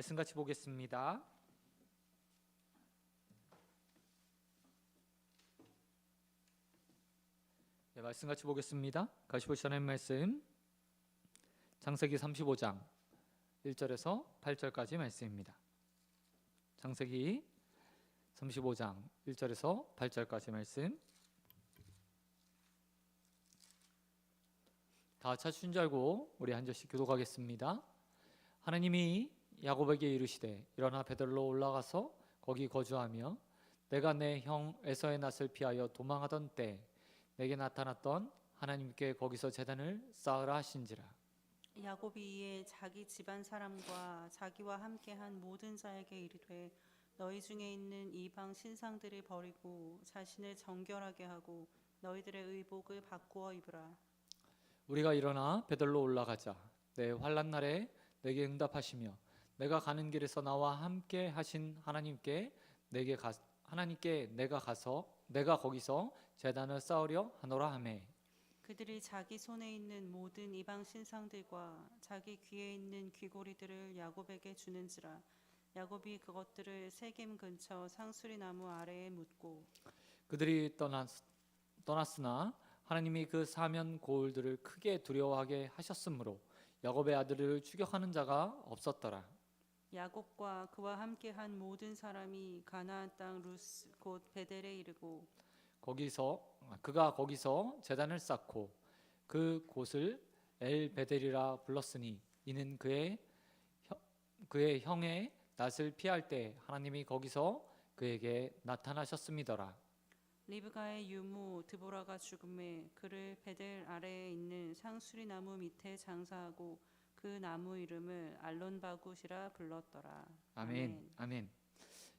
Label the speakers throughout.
Speaker 1: 말씀 같이 보겠습니다. 말씀 같이 보겠습니다. 같이 보시는 말씀 창세기 35장 1절에서 8절까지 말씀입니다. 창세기 35장 1절에서 8절까지 말씀. 다 찾으신 줄 알고 우리 한 절씩 교독하겠습니다. 하나님이 야곱에게 이르시되 일어나 베들로 올라가서 거기 거주하며 내가 내 형 에서의 낯을 피하여 도망하던 때 내게 나타났던 하나님께 거기서 제단을 쌓으라 하신지라.
Speaker 2: 야곱이 이에 자기 집안 사람과 자기와 함께한 모든 자에게 이르되 너희 중에 있는 이방 신상들을 버리고 자신을 정결하게 하고 너희들의 의복을 바꾸어 입으라.
Speaker 1: 우리가 일어나 베들로 올라가자. 내 환난 날에 내게 응답하시며 내가 가는 길에서 나와 함께 하신 하나님께 내가 거기서 제단을 쌓으려 하노라 하매.
Speaker 2: 그들이 자기 손에 있는 모든 이방 신상들과 자기 귀에 있는 귀고리들을 야곱에게 주는지라. 야곱이 그것들을 세겜 근처 상수리 나무 아래에 묻고
Speaker 1: 그들이 떠났으나 하나님이 그 사면 고을들을 크게 두려워하게 하셨으므로 야곱의 아들을 추격하는 자가 없었더라.
Speaker 2: 야곱과 그와 함께한 모든 사람이 가나안 땅 루스 곧 베델에 이르고
Speaker 1: 그가 거기서 제단을 쌓고 그 곳을 엘 베델이라 불렀으니 이는 그의 형의 낯을 피할 때 하나님이 거기서 그에게 나타나셨음이더라.
Speaker 2: 리브가의 유모 드보라가 죽음에 그를 베델 아래에 있는 상수리 나무 밑에 장사하고 그 나무 이름을 알론바굿이라 불렀더라.
Speaker 1: 아멘. 아멘.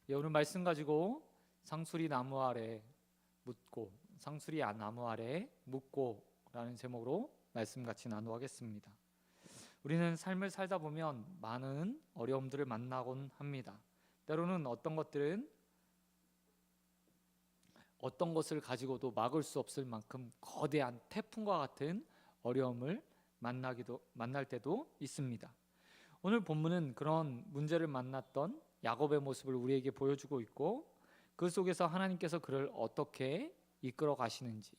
Speaker 1: 오늘 말씀 가지고 상수리 나무 아래 묻고라는 제목으로 말씀 같이 나누겠습니다. 우리는 삶을 살다 보면 많은 어려움들을 만나곤 합니다. 때로는 어떤 것을 가지고도 막을 수 없을 만큼 거대한 태풍과 같은 어려움을 만날 때도 있습니다. 오늘 본문은 그런 문제를 만났던 야곱의 모습을 우리에게 보여주고 있고 그 속에서 하나님께서 그를 어떻게 이끌어 가시는지,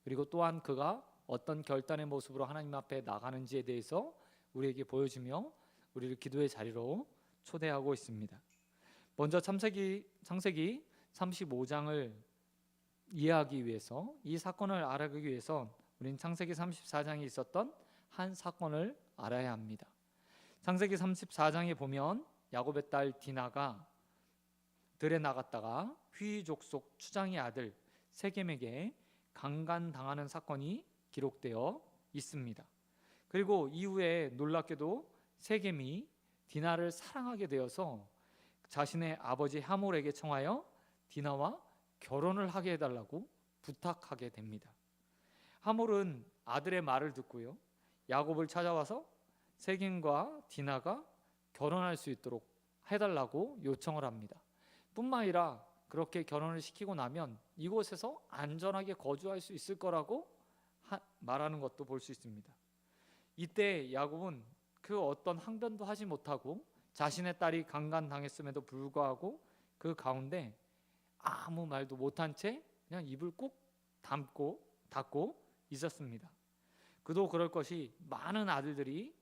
Speaker 1: 그리고 또한 그가 어떤 결단의 모습으로 하나님 앞에 나가는지에 대해서 우리에게 보여주며 우리를 기도의 자리로 초대하고 있습니다. 먼저 창세기 35장을 이해하기 위해서, 이 사건을 알아가기 위해서 우리는 창세기 34장에 있었던 한 사건을 알아야 합니다. 창세기 34장에 보면 야곱의 딸 디나가 들에 나갔다가 휘 족속 추장의 아들 세겜에게 강간당하는 사건이 기록되어 있습니다. 그리고 이후에 놀랍게도 세겜이 디나를 사랑하게 되어서 자신의 아버지 하몰에게 청하여 디나와 결혼을 하게 해달라고 부탁하게 됩니다. 하몰은 아들의 말을 듣고요, 야곱을 찾아와서 세겜과 디나가 결혼할 수 있도록 해달라고 요청을 합니다. 뿐만 아니라 그렇게 결혼을 시키고 나면 이곳에서 안전하게 거주할 수 있을 거라고 말하는 것도 볼 수 있습니다. 이때 야곱은 그 어떤 항변도 하지 못하고 자신의 딸이 강간당했음에도 불구하고 그 가운데 아무 말도 못한 채 그냥 입을 꾹 닫고 있었습니다. 그도 그럴 것이 많은 아들들이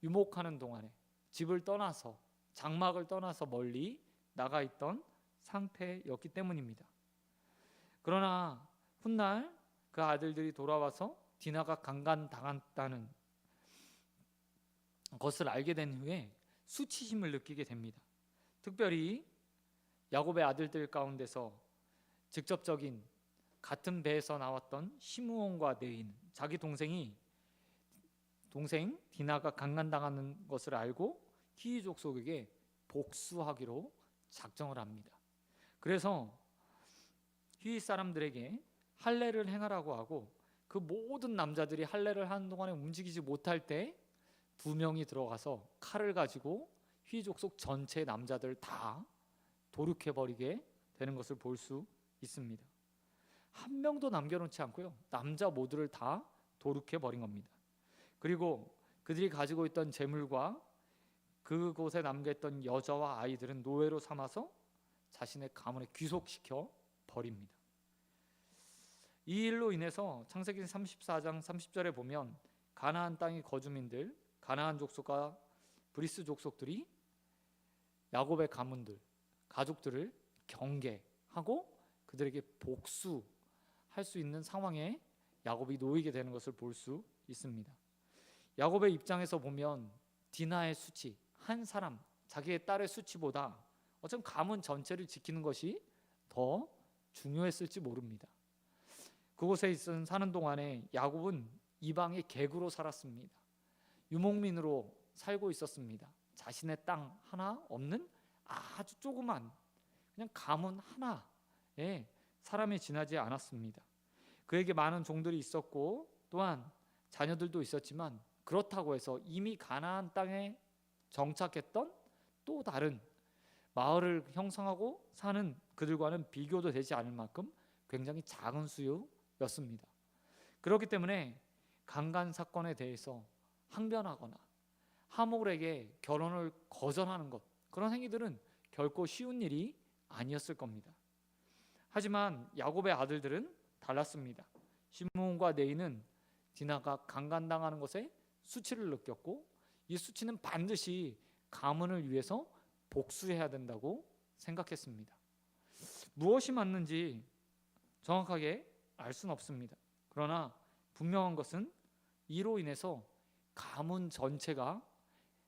Speaker 1: 유목하는 동안에 집을 떠나서 장막을 떠나서 멀리 나가 있던 상태였기 때문입니다. 그러나 훗날 그 아들들이 돌아와서 디나가 강간당했다는 것을 알게 된 후에 수치심을 느끼게 됩니다. 특별히 야곱의 아들들 가운데서 직접적인 같은 배에서 나왔던 시므온과 느인, 자기 동생 디나가 강간당하는 것을 알고 히위 족속에게 복수하기로 작정을 합니다. 그래서 히위 사람들에게 할례를 행하라고 하고 그 모든 남자들이 할례를 하는 동안에 움직이지 못할 때 2명이 들어가서 칼을 가지고 히위 족속 전체 남자들 다 도륙해버리게 되는 것을 볼 수 있습니다. 한 명도 남겨놓지 않고요, 남자 모두를 다 도륙해버린 겁니다. 그리고 그들이 가지고 있던 재물과 그곳에 남겨있던 여자와 아이들은 노예로 삼아서 자신의 가문에 귀속시켜 버립니다. 이 일로 인해서 창세기 34장 30절에 보면 가나안 땅의 거주민들, 가나안 족속과 브리스 족속들이 야곱의 가문들, 가족들을 경계하고 그들에게 복수할 수 있는 상황에 야곱이 놓이게 되는 것을 볼 수 있습니다. 야곱의 입장에서 보면 디나의 수치, 한 사람, 자기의 딸의 수치보다 어쩜 가문 전체를 지키는 것이 더 중요했을지 모릅니다. 그곳에 사는 동안에 야곱은 이방의 객으로 살았습니다. 유목민으로 살고 있었습니다. 자신의 땅 하나 없는 아주 조그만 그냥 가문 하나에 사람이 지나지 않았습니다. 그에게 많은 종들이 있었고 또한 자녀들도 있었지만 그렇다고 해서 이미 가나안 땅에 정착했던 또 다른 마을을 형성하고 사는 그들과는 비교도 되지 않을 만큼 굉장히 작은 수였습니다. 그렇기 때문에 강간 사건에 대해서 항변하거나 하몰에게 결혼을 거절하는 것, 그런 행위들은 결코 쉬운 일이 아니었을 겁니다. 하지만 야곱의 아들들은 달랐습니다. 시므온과 네이는 디나가 강간당하는 것에 수치를 느꼈고 이 수치는 반드시 가문을 위해서 복수해야 된다고 생각했습니다. 무엇이 맞는지 정확하게 알 수는 없습니다. 그러나 분명한 것은 이로 인해서 가문 전체가,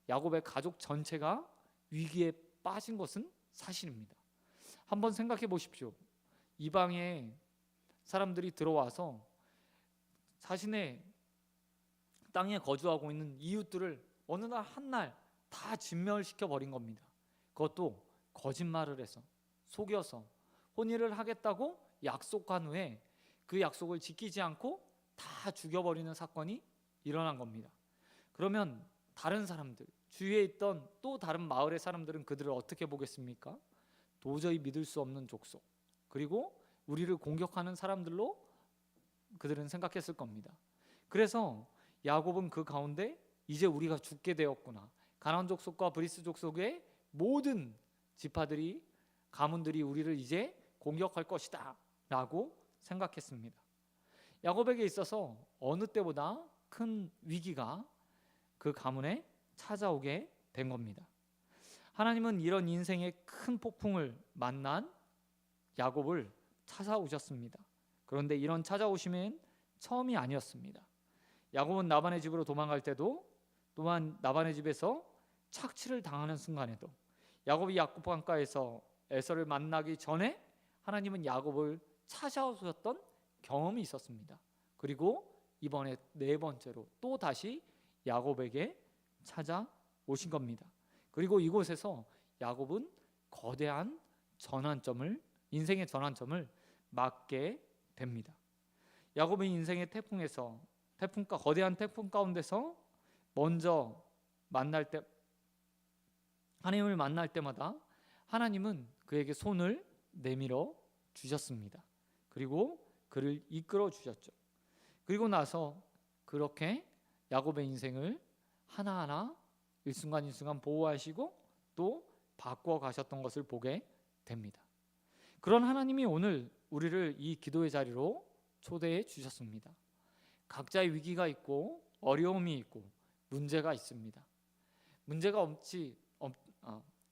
Speaker 1: 야곱의 가족 전체가 위기에 빠진 것은 사실입니다. 한번 생각해 보십시오. 이방의 사람들이 들어와서 자신의 땅에 거주하고 있는 이웃들을 어느 날 한날 다 진멸시켜 버린 겁니다. 그것도 거짓말을 해서, 속여서 혼인을 하겠다고 약속한 후에 그 약속을 지키지 않고 다 죽여버리는 사건이 일어난 겁니다. 그러면 다른 사람들, 주위에 있던 또 다른 마을의 사람들은 그들을 어떻게 보겠습니까? 도저히 믿을 수 없는 족속, 그리고 우리를 공격하는 사람들로 그들은 생각했을 겁니다. 그래서 야곱은 그 가운데 이제 우리가 죽게 되었구나, 가나안 족속과 브리스 족속의 모든 지파들이, 가문들이 우리를 이제 공격할 것이다 라고 생각했습니다. 야곱에게 있어서 어느 때보다 큰 위기가 그 가문에 찾아오게 된 겁니다. 하나님은 이런 인생의 큰 폭풍을 만난 야곱을 찾아오셨습니다. 그런데 이런 찾아오심은 처음이 아니었습니다. 야곱은 라반의 집으로 도망갈 때도, 또한 라반의 집에서 착취를 당하는 순간에도, 야곱이 야곱 강가에서 에서를 만나기 전에 하나님은 야곱을 찾아오셨던 경험이 있었습니다. 그리고 이번에 네 번째로 또 다시 야곱에게 찾아오신 겁니다. 그리고 이곳에서 야곱은 거대한 전환점을, 인생의 전환점을 맞게 됩니다. 야곱의 인생의 거대한 태풍 가운데서 먼저 하나님을 만날 때마다 하나님은 그에게 손을 내밀어 주셨습니다. 그리고 그를 이끌어 주셨죠. 그리고 나서 그렇게 야곱의 인생을 하나하나 일순간 보호하시고 또 바꾸어 가셨던 것을 보게 됩니다. 그런 하나님이 오늘 우리를 이 기도의 자리로 초대해 주셨습니다. 각자의 위기가 있고 어려움이 있고 문제가 있습니다. 문제가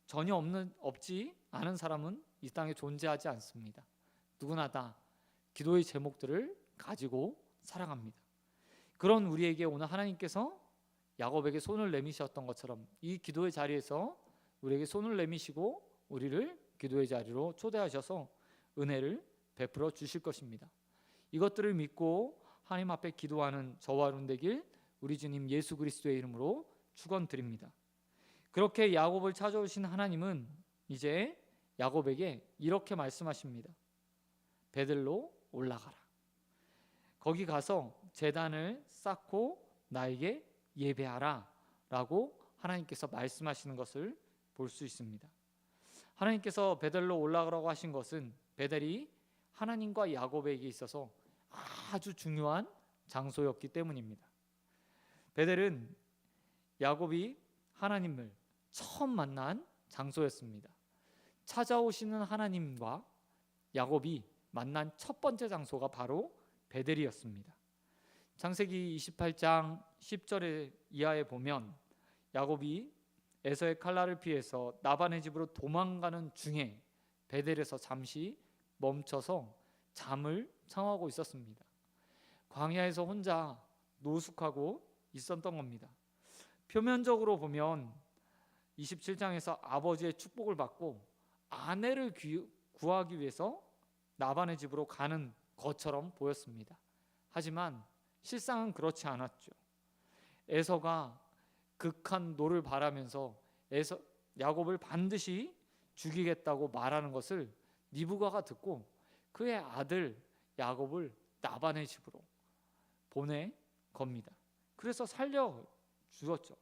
Speaker 1: 전혀 없지 않은 사람은 이 땅에 존재하지 않습니다. 누구나 다 기도의 제목들을 가지고 살아갑니다. 그런 우리에게 오늘 하나님께서 야곱에게 손을 내미셨던 것처럼 이 기도의 자리에서 우리에게 손을 내미시고 우리를 기도의 자리로 초대하셔서 은혜를 베풀어 주실 것입니다. 이것들을 믿고 하나님 앞에 기도하는 저와 여러분 되길 우리 주님 예수 그리스도의 이름으로 축원드립니다. 그렇게 야곱을 찾아오신 하나님은 이제 야곱에게 이렇게 말씀하십니다. 베들로 올라가라. 거기 가서 제단을 쌓고 나에게 예배하라 라고 하나님께서 말씀하시는 것을 볼 수 있습니다. 하나님께서 베델로 올라가라고 하신 것은 베델이 하나님과 야곱에게 있어서 아주 중요한 장소였기 때문입니다. 베델은 야곱이 하나님을 처음 만난 장소였습니다. 찾아오시는 하나님과 야곱이 만난 첫 번째 장소가 바로 베델이었습니다. 창세기 28장 10절 이하에 보면 야곱이 에서의 칼날을 피해서 라반의 집으로 도망가는 중에 베델에서 잠시 멈춰서 잠을 청하고 있었습니다. 광야에서 혼자 노숙하고 있었던 겁니다. 표면적으로 보면 27장에서 아버지의 축복을 받고 아내를 구하기 위해서 라반의 집으로 가는 것처럼 보였습니다. 하지만 실상은 그렇지 않았죠. 에서가 극한 노를 바라면서 야곱을 반드시 죽이겠다고 말하는 것을 리브가가 듣고 그의 아들 야곱을 라반의 집으로 보내 겁니다. 그래서 살려 주었죠.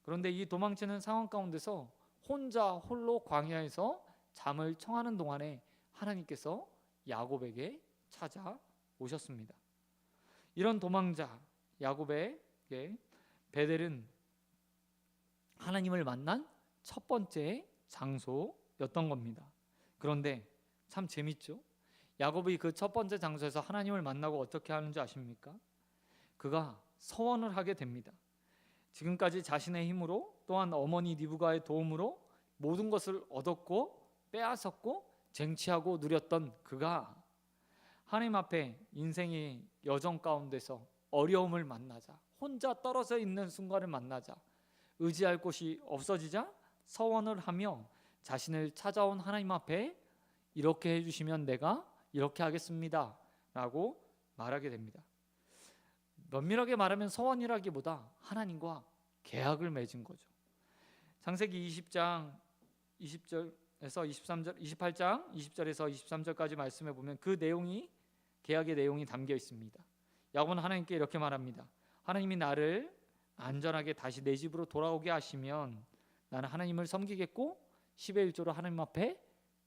Speaker 1: 그런데 이 도망치는 상황 가운데서 혼자 홀로 광야에서 잠을 청하는 동안에 하나님께서 야곱에게 찾아오셨습니다. 이런 도망자 야곱에게 베델은 하나님을 만난 첫 번째 장소였던 겁니다. 그런데 참 재밌죠? 야곱이 그 첫 번째 장소에서 하나님을 만나고 어떻게 하는지 아십니까? 그가 서원을 하게 됩니다. 지금까지 자신의 힘으로 또한 어머니 리브가의 도움으로 모든 것을 얻었고 빼앗았고 쟁취하고 누렸던 그가 하나님 앞에 인생의 여정 가운데서 어려움을 만나자, 혼자 떨어져 있는 순간을 만나자, 의지할 곳이 없어지자 서원을 하며 자신을 찾아온 하나님 앞에 이렇게 해주시면 내가 이렇게 하겠습니다 라고 말하게 됩니다. 면밀하게 말하면 서원이라기보다 하나님과 계약을 맺은 거죠. 창세기 20장 20절에서 23절, 28장 20절에서 23절까지 말씀해 보면 그 내용이 계약의 내용이 담겨 있습니다. 야곱은 하나님께 이렇게 말합니다. 하나님이 나를 안전하게 다시 내 집으로 돌아오게 하시면 나는 하나님을 섬기겠고 10의 1조로 하나님 앞에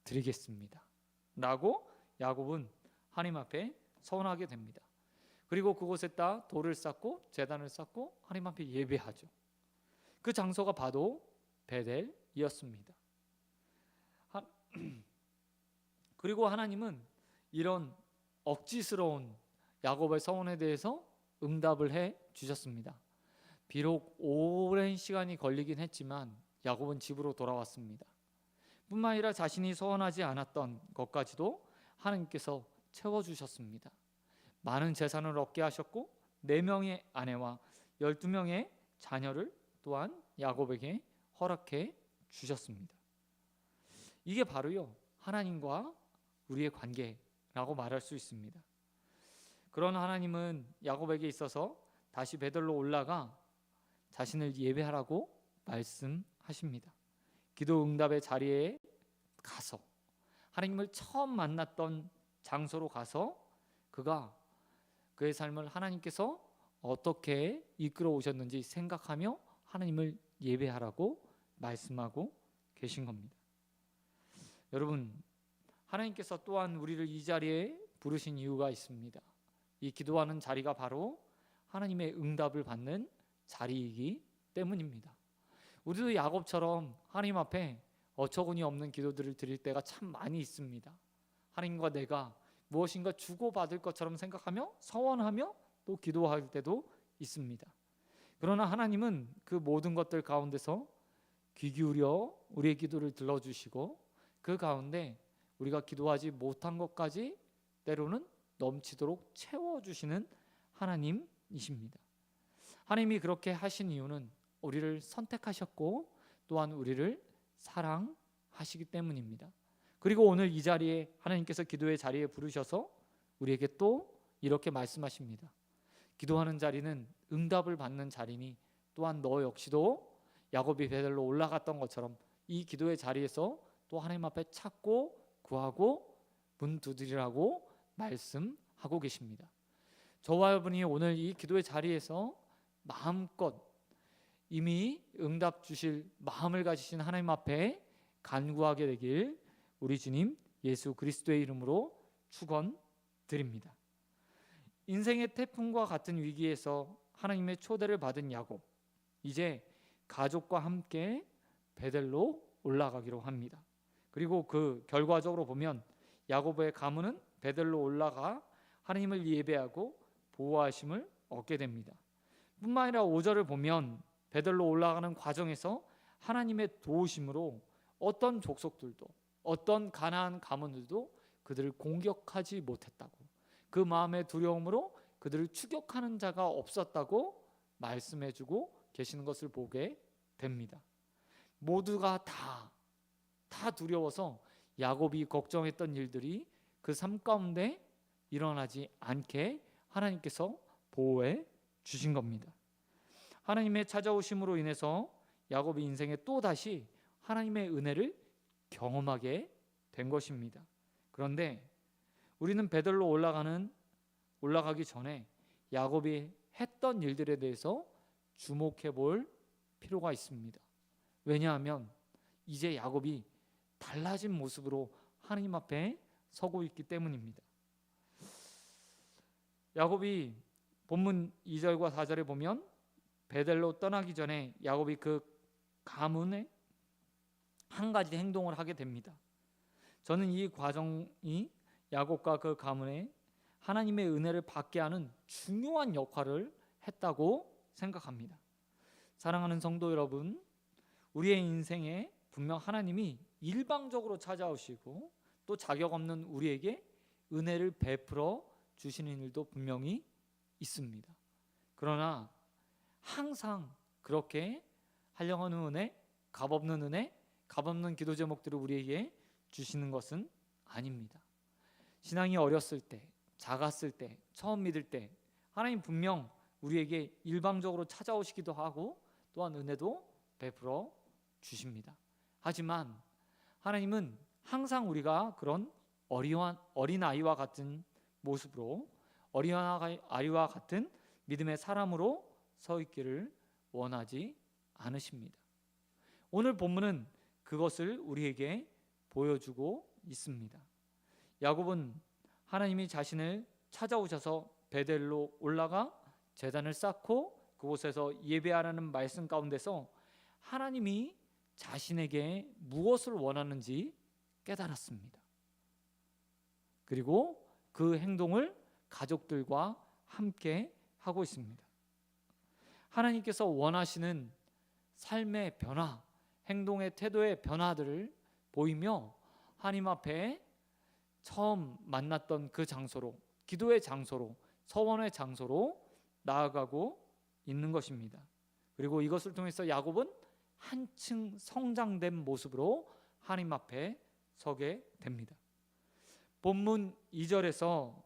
Speaker 1: 드리겠습니다 라고 야곱은 하나님 앞에 서원하게 됩니다. 그리고 그곳에다 돌을 쌓고 제단을 쌓고 하나님 앞에 예배하죠. 그 장소가 바로 베델이었습니다. 그리고 하나님은 이런 억지스러운 야곱의 서원에 대해서 응답을 해 주셨습니다. 비록 오랜 시간이 걸리긴 했지만 야곱은 집으로 돌아왔습니다. 뿐만 아니라 자신이 소원하지 않았던 것까지도 하나님께서 채워주셨습니다. 많은 재산을 얻게 하셨고 4명의 아내와 12명의 자녀를 또한 야곱에게 허락해 주셨습니다. 이게 바로요 하나님과 우리의 관계라고 말할 수 있습니다. 그런 하나님은 야곱에게 있어서 다시 베델로 올라가 자신을 예배하라고 말씀하십니다. 기도 응답의 자리에 가서 하나님을 처음 만났던 장소로 가서 그가 그의 삶을 하나님께서 어떻게 이끌어 오셨는지 생각하며 하나님을 예배하라고 말씀하고 계신 겁니다. 여러분, 하나님께서 또한 우리를 이 자리에 부르신 이유가 있습니다. 이 기도하는 자리가 바로 하나님의 응답을 받는 자리이기 때문입니다. 우리도 야곱처럼 하나님 앞에 어처구니 없는 기도들을 드릴 때가 참 많이 있습니다. 하나님과 내가 무엇인가 주고받을 것처럼 생각하며 서원하며 또 기도할 때도 있습니다. 그러나 하나님은 그 모든 것들 가운데서 귀 기울여 우리의 기도를 들어주시고 그 가운데 우리가 기도하지 못한 것까지 때로는 넘치도록 채워주시는 하나님이십니다. 하나님이 그렇게 하신 이유는 우리를 선택하셨고 또한 우리를 사랑하시기 때문입니다. 그리고 오늘 이 자리에 하나님께서 기도의 자리에 부르셔서 우리에게 또 이렇게 말씀하십니다. 기도하는 자리는 응답을 받는 자리니 또한 너 역시도 야곱이 베델로 올라갔던 것처럼 이 기도의 자리에서 또 하나님 앞에 찾고 구하고 문 두드리라고 말씀하고 계십니다. 저와 여러분이 오늘 이 기도의 자리에서 마음껏 이미 응답 주실 마음을 가지신 하나님 앞에 간구하게 되길 우리 주님 예수 그리스도의 이름으로 축원드립니다. 인생의 태풍과 같은 위기에서 하나님의 초대를 받은 야곱, 이제 가족과 함께 베델로 올라가기로 합니다. 그리고 그 결과적으로 보면 야고보의 가문은 베델로 올라가 하나님을 예배하고 보호하심을 얻게 됩니다. 뿐만 아니라 5절을 보면 베델로 올라가는 과정에서 하나님의 도우심으로 어떤 족속들도 어떤 가나안 가문들도 그들을 공격하지 못했다고, 그 마음의 두려움으로 그들을 추격하는 자가 없었다고 말씀해주고 계시는 것을 보게 됩니다. 모두가 다 두려워서 야곱이 걱정했던 일들이 그 삶 가운데 일어나지 않게 하나님께서 보호해 주신 겁니다. 하나님의 찾아오심으로 인해서 야곱의 인생에 또다시 하나님의 은혜를 경험하게 된 것입니다. 그런데 우리는 베델로 올라가기 전에 야곱이 했던 일들에 대해서 주목해 볼 필요가 있습니다. 왜냐하면 이제 야곱이 달라진 모습으로 하나님 앞에 서고 있기 때문입니다. 야곱이 본문 2절과 4절에 보면 베델로 떠나기 전에 야곱이 그 가문에 한 가지 행동을 하게 됩니다. 저는 이 과정이 야곱과 그 가문에 하나님의 은혜를 받게 하는 중요한 역할을 했다고 생각합니다. 사랑하는 성도 여러분, 우리의 인생에 분명 하나님이 일방적으로 찾아오시고 또 자격 없는 우리에게 은혜를 베풀어 주시는 일도 분명히 있습니다. 그러나 항상 그렇게 한량없는 은혜, 값없는 기도 제목들을 우리에게 주시는 것은 아닙니다. 신앙이 어렸을 때, 작았을 때, 처음 믿을 때 하나님 분명 우리에게 일방적으로 찾아오시기도 하고 또한 은혜도 베풀어 주십니다. 하지만 하나님은 항상 우리가 그런 어린아이와 같은 모습으로, 어린아이와 같은 믿음의 사람으로 서 있기를 원하지 않으십니다. 오늘 본문은 그것을 우리에게 보여주고 있습니다. 야곱은 하나님이 자신을 찾아오셔서 베델로 올라가 제단을 쌓고 그곳에서 예배하라는 말씀 가운데서 하나님이 자신에게 무엇을 원하는지 깨달았습니다. 그리고 그 행동을 가족들과 함께 하고 있습니다. 하나님께서 원하시는 삶의 변화, 행동의 태도의 변화들을 보이며 하나님 앞에 처음 만났던 그 장소로, 기도의 장소로, 서원의 장소로 나아가고 있는 것입니다. 그리고 이것을 통해서 야곱은 한층 성장된 모습으로 하나님 앞에 서게 됩니다. 본문 2절에서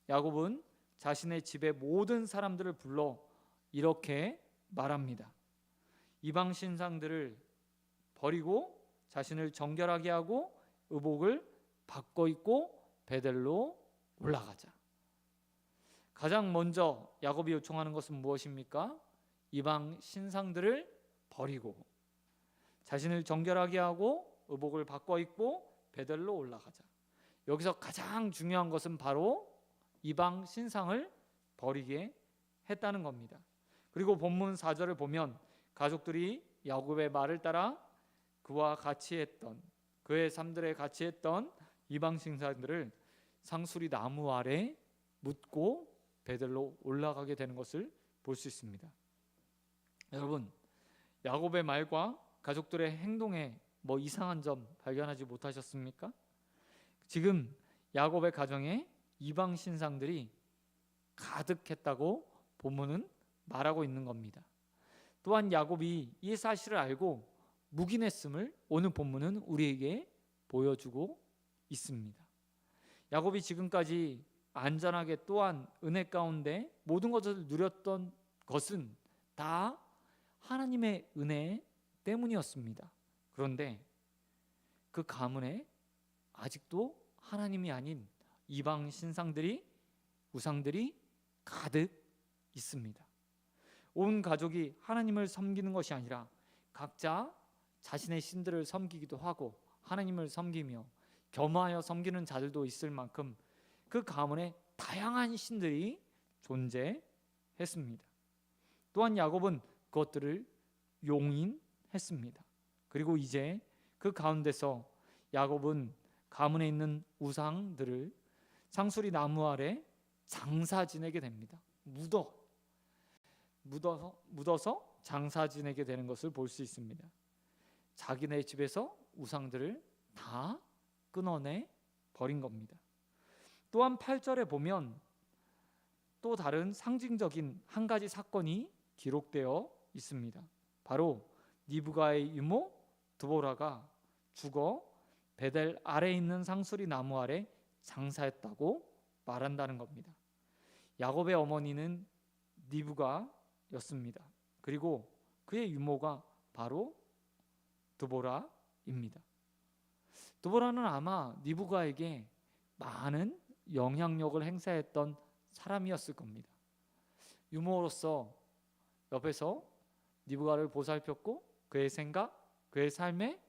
Speaker 1: 야곱은 자신의 집의 모든 사람들을 불러 이렇게 말합니다. 이방 신상들을 버리고 자신을 정결하게 하고 의복을 바꿔 입고 베델로 올라가자. 가장 먼저 야곱이 요청하는 것은 무엇입니까? 이방 신상들을 버리고 자신을 정결하게 하고 의복을 바꿔 입고 베델로 올라가자. 여기서 가장 중요한 것은 바로 이방 신상을 버리게 했다는 겁니다. 그리고 본문 4절을 보면 가족들이 야곱의 말을 따라 그와 같이 했던, 그의 삶들에 같이 했던 이방 신상들을 상수리 나무 아래 묻고 베델로 올라가게 되는 것을 볼 수 있습니다. 여러분, 야곱의 말과 가족들의 행동에 뭐 이상한 점 발견하지 못하셨습니까? 지금 야곱의 가정에 이방 신상들이 가득했다고 본문은 말하고 있는 겁니다. 또한 야곱이 이 사실을 알고 묵인했음을 오늘 본문은 우리에게 보여주고 있습니다. 야곱이 지금까지 안전하게 또한 은혜 가운데 모든 것을 누렸던 것은 다 하나님의 은혜 때문이었습니다. 그런데 그 가문에 아직도 하나님이 아닌 이방 신상들이, 우상들이 가득 있습니다. 온 가족이 하나님을 섬기는 것이 아니라 각자 자신의 신들을 섬기기도 하고 하나님을 섬기며 겸하여 섬기는 자들도 있을 만큼 그 가문에 다양한 신들이 존재했습니다. 또한 야곱은 그것들을 용인했습니다. 그리고 이제 그 가운데서 야곱은 가문에 있는 우상들을 상수리 나무 아래 장사 지내게 됩니다. 묻어서 장사 지내게 되는 것을 볼 수 있습니다. 자기네 집에서 우상들을 다 끊어내 버린 겁니다. 또한 8절에 보면 또 다른 상징적인 한 가지 사건이 기록되어 있습니다. 바로 니브가의 유모 드보라가 죽어 베델 아래에 있는 상수리 나무 아래 장사했다고 말한다는 겁니다. 야곱의 어머니는 니브가였습니다. 그리고 그의 유모가 바로 드보라입니다. 드보라는 아마 니브가에게 많은 영향력을 행사했던 사람이었을 겁니다. 유모로서 옆에서 니브가를 보살폈고 그의 생각, 그의 삶에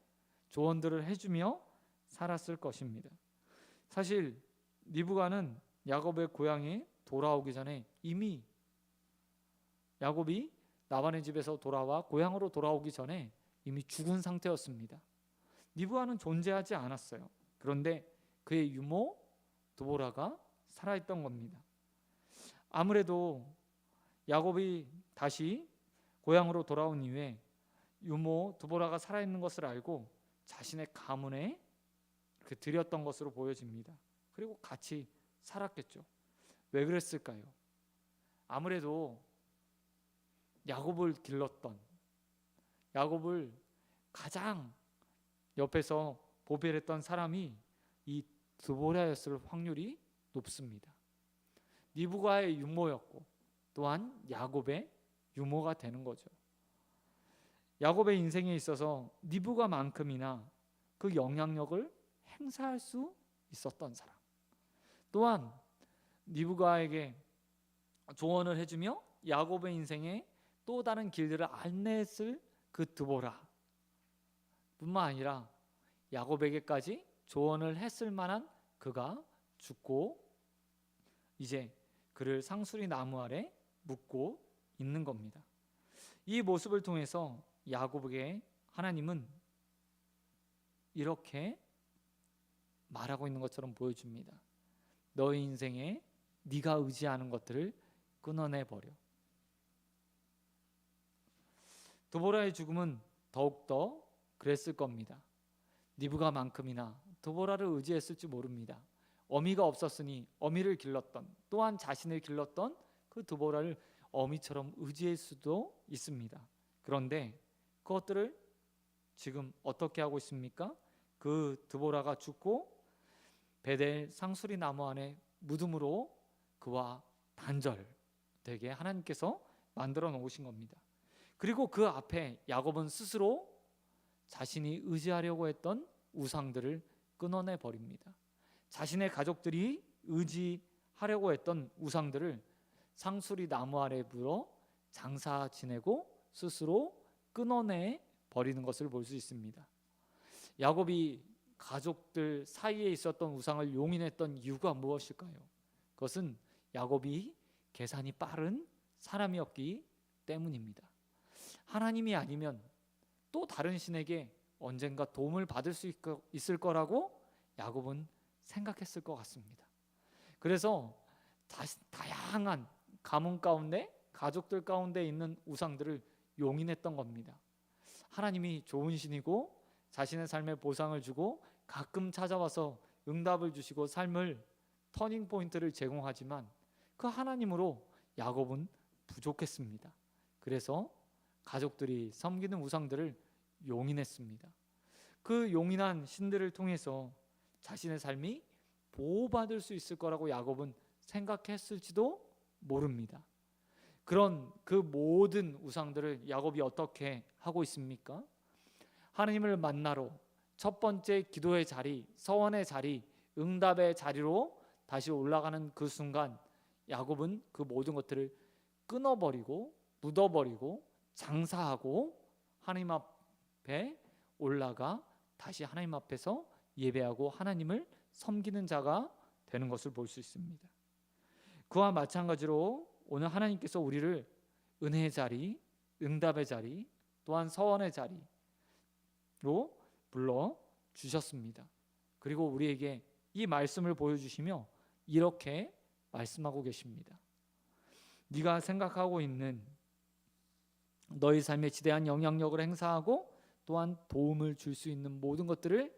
Speaker 1: 조언들을 해주며 살았을 것입니다. 사실 니브가는 야곱의 고향에 돌아오기 전에 이미 야곱이 라반의 집에서 돌아와 고향으로 돌아오기 전에 이미 죽은 상태였습니다. 니브가는 존재하지 않았어요. 그런데 그의 유모 드보라가 살아있던 겁니다. 아무래도 야곱이 다시 고향으로 돌아온 이후에 유모 드보라가 살아있는 것을 알고 자신의 가문에 드렸던 것으로 보여집니다. 그리고 같이 살았겠죠. 왜 그랬을까요? 아무래도 야곱을 길렀던, 야곱을 가장 옆에서 보필했던 사람이 이 드보라였을 확률이 높습니다. 니브가의 유모였고 또한 야곱의 유모가 되는 거죠. 야곱의 인생에 있어서 니브가만큼이나 그 영향력을 행사할 수 있었던 사람, 또한 니브가에게 조언을 해주며 야곱의 인생에 또 다른 길들을 안내했을 그 드보라 뿐만 아니라 야곱에게까지 조언을 했을 만한 그가 죽고 이제 그를 상수리 나무 아래 묻고 있는 겁니다. 이 모습을 통해서 야곱에게 하나님은 이렇게 말하고 있는 것처럼 보여줍니다. 너의 인생에 네가 의지하는 것들을 끊어내 버려. 드보라의 죽음은 더욱더 그랬을 겁니다. 니브가만큼이나 드보라를 의지했을지 모릅니다. 어미가 없었으니 어미를 길렀던, 또한 자신을 길렀던 그 드보라를 어미처럼 의지할 수도 있습니다. 그런데 그것들을 지금 어떻게 하고 있습니까? 그 드보라가 죽고 베델 상수리 나무 안에 무덤으로 그와 단절되게 하나님께서 만들어 놓으신 겁니다. 그리고 그 앞에 야곱은 스스로 자신이 의지하려고 했던 우상들을 끊어내 버립니다. 자신의 가족들이 의지하려고 했던 우상들을 상수리 나무 아래 물어 장사 지내고 스스로 끊어내 버리는 것을 볼 수 있습니다. 야곱이 가족들 사이에 있었던 우상을 용인했던 이유가 무엇일까요? 그것은 야곱이 계산이 빠른 사람이었기 때문입니다. 하나님이 아니면 또 다른 신에게 언젠가 도움을 받을 수 있을 거라고 야곱은 생각했을 것 같습니다. 그래서 다양한 가문 가운데, 가족들 가운데 있는 우상들을 용인했던 겁니다. 하나님이 좋은 신이고 자신의 삶에 보상을 주고 가끔 찾아와서 응답을 주시고 삶을 터닝 포인트를 제공하지만 그 하나님으로 야곱은 부족했습니다. 그래서 가족들이 섬기는 우상들을 용인했습니다. 그 용인한 신들을 통해서 자신의 삶이 보호받을 수 있을 거라고 야곱은 생각했을지도 모릅니다. 그런 그 모든 우상들을 야곱이 어떻게 하고 있습니까? 하나님을 만나러 첫 번째 기도의 자리, 서원의 자리, 응답의 자리로 다시 올라가는 그 순간 야곱은 그 모든 것들을 끊어버리고 묻어버리고 장사하고 하나님 앞에 올라가 다시 하나님 앞에서 예배하고 하나님을 섬기는 자가 되는 것을 볼 수 있습니다. 그와 마찬가지로 오늘 하나님께서 우리를 은혜의 자리, 응답의 자리, 또한 서원의 자리, 불러 주셨습니다. 그리고 우리에게 이 말씀을 보여주시며 이렇게 말씀하고 계십니다. 네가 생각하고 있는 너희 삶에 지대한 영향력을 행사하고 또한 도움을 줄 수 있는 모든 것들을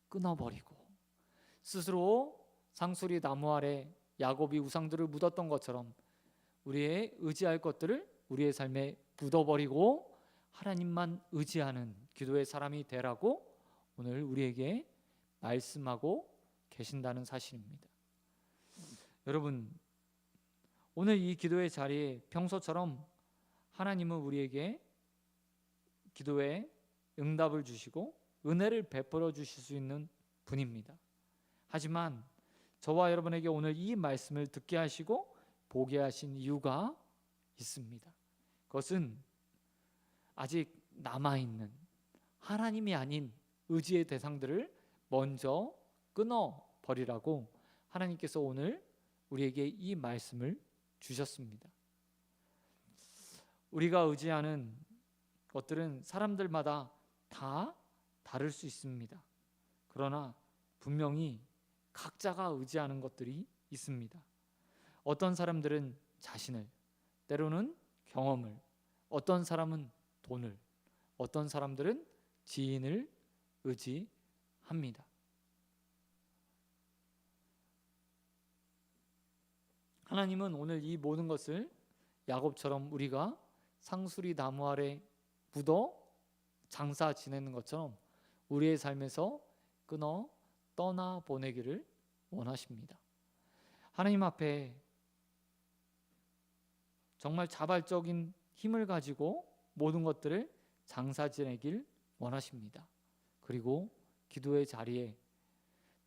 Speaker 1: 끊어버리고 스스로 상수리 나무 아래 야곱이 우상들을 묻었던 것처럼 우리의 의지할 것들을 우리의 삶에 묻어버리고 하나님만 의지하는 기도의 사람이 되라고 오늘 우리에게 말씀하고 계신다는 사실입니다. 여러분, 오늘 이 기도의 자리에 평소처럼 하나님은 우리에게 기도에 응답을 주시고 은혜를 베풀어 주실 수 있는 분입니다. 하지만 저와 여러분에게 오늘 이 말씀을 듣게 하시고 보게 하신 이유가 있습니다. 그것은 아직 남아있는 하나님이 아닌 의지의 대상들을 먼저 끊어버리라고 하나님께서 오늘 우리에게 이 말씀을 주셨습니다. 우리가 의지하는 것들은 사람들마다 다 다를 수 있습니다. 그러나 분명히 각자가 의지하는 것들이 있습니다. 어떤 사람들은 자신을, 때로는 경험을, 어떤 사람은 돈을, 어떤 사람들은 지인을 의지합니다. 하나님은 오늘 이 모든 것을 야곱처럼 우리가 상수리 나무 아래 묻어 장사 지내는 것처럼 우리의 삶에서 끊어 떠나 보내기를 원하십니다. 하나님 앞에 정말 자발적인 힘을 가지고 모든 것들을 장사 지내길 원하십니다. 그리고 기도의 자리에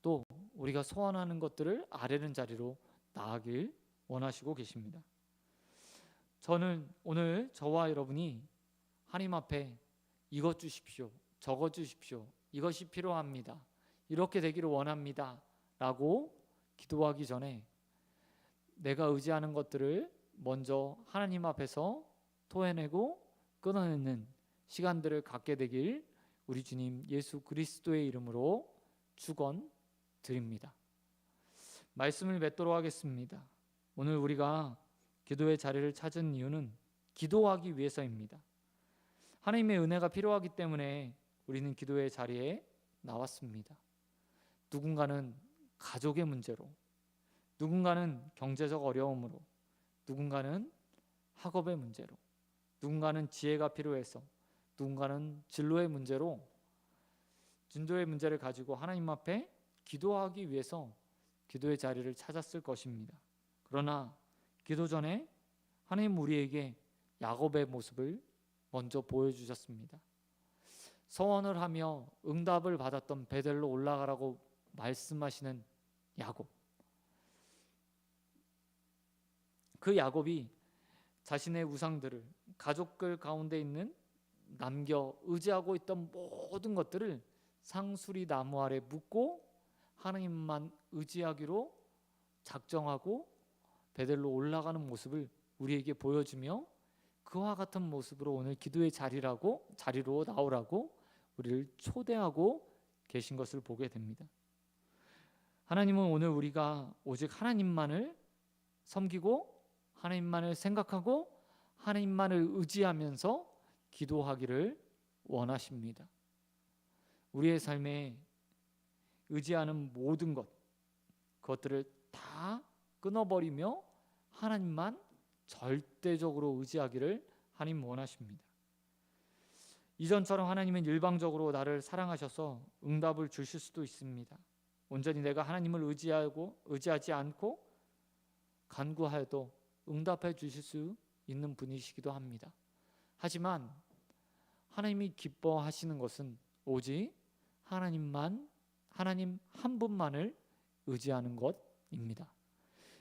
Speaker 1: 또 우리가 소원하는 것들을 아뢰는 자리로 나아가길 원하시고 계십니다. 저는 오늘 저와 여러분이 하나님 앞에 이것 주십시오, 저것 주십시오, 이것이 필요합니다, 이렇게 되기를 원합니다 라고 기도하기 전에 내가 의지하는 것들을 먼저 하나님 앞에서 토해내고 끊어내는 시간들을 갖게 되길 우리 주님 예수 그리스도의 이름으로 축원드립니다. 말씀을 맺도록 하겠습니다. 오늘 우리가 기도의 자리를 찾은 이유는 기도하기 위해서입니다. 하나님의 은혜가 필요하기 때문에 우리는 기도의 자리에 나왔습니다. 누군가는 가족의 문제로, 누군가는 경제적 어려움으로, 누군가는 학업의 문제로, 누군가는 지혜가 필요해서, 누군가는 진로의 문제로, 진도의 문제를 가지고 하나님 앞에 기도하기 위해서 기도의 자리를 찾았을 것입니다. 그러나 기도 전에 하나님 우리에게 야곱의 모습을 먼저 보여주셨습니다. 서원을 하며 응답을 받았던 베델로 올라가라고 말씀하시는 야곱, 그 야곱이 자신의 우상들을 가족들 가운데 있는 남겨 의지하고 있던 모든 것들을 상수리 나무 아래 묻고 하나님만 의지하기로 작정하고 베델로 올라가는 모습을 우리에게 보여주며 그와 같은 모습으로 오늘 기도의 자리로 나오라고 우리를 초대하고 계신 것을 보게 됩니다. 하나님은 오늘 우리가 오직 하나님만을 섬기고 하나님만을 생각하고 하나님만을 의지하면서 기도하기를 원하십니다. 우리의 삶에 의지하는 모든 그것들을 다 끊어버리며 하나님만 절대적으로 의지하기를 하나님 원하십니다. 이전처럼 하나님은 일방적으로 나를 사랑하셔서 응답을 주실 수도 있습니다. 온전히 내가 하나님을 의지하지 않고 간구하여도 응답해 주실 수 있는 분이시기도 합니다. 하지만 하나님이 기뻐하시는 것은 오직 하나님 한 분만을 의지하는 것입니다.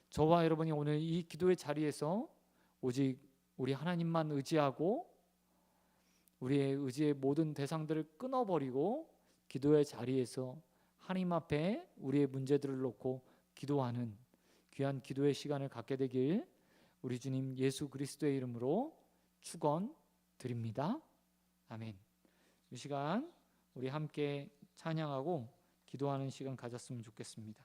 Speaker 1: 저와 여러분이 오늘 이 기도의 자리에서 오직 우리 하나님만 의지하고 우리의 의지의 모든 대상들을 끊어버리고 기도의 자리에서 하나님 앞에 우리의 문제들을 놓고 기도하는 귀한 기도의 시간을 갖게 되길 우리 주님 예수 그리스도의 이름으로 축원드립니다. 아멘. 이 시간 우리 함께 찬양하고 기도하는 시간 가졌으면 좋겠습니다.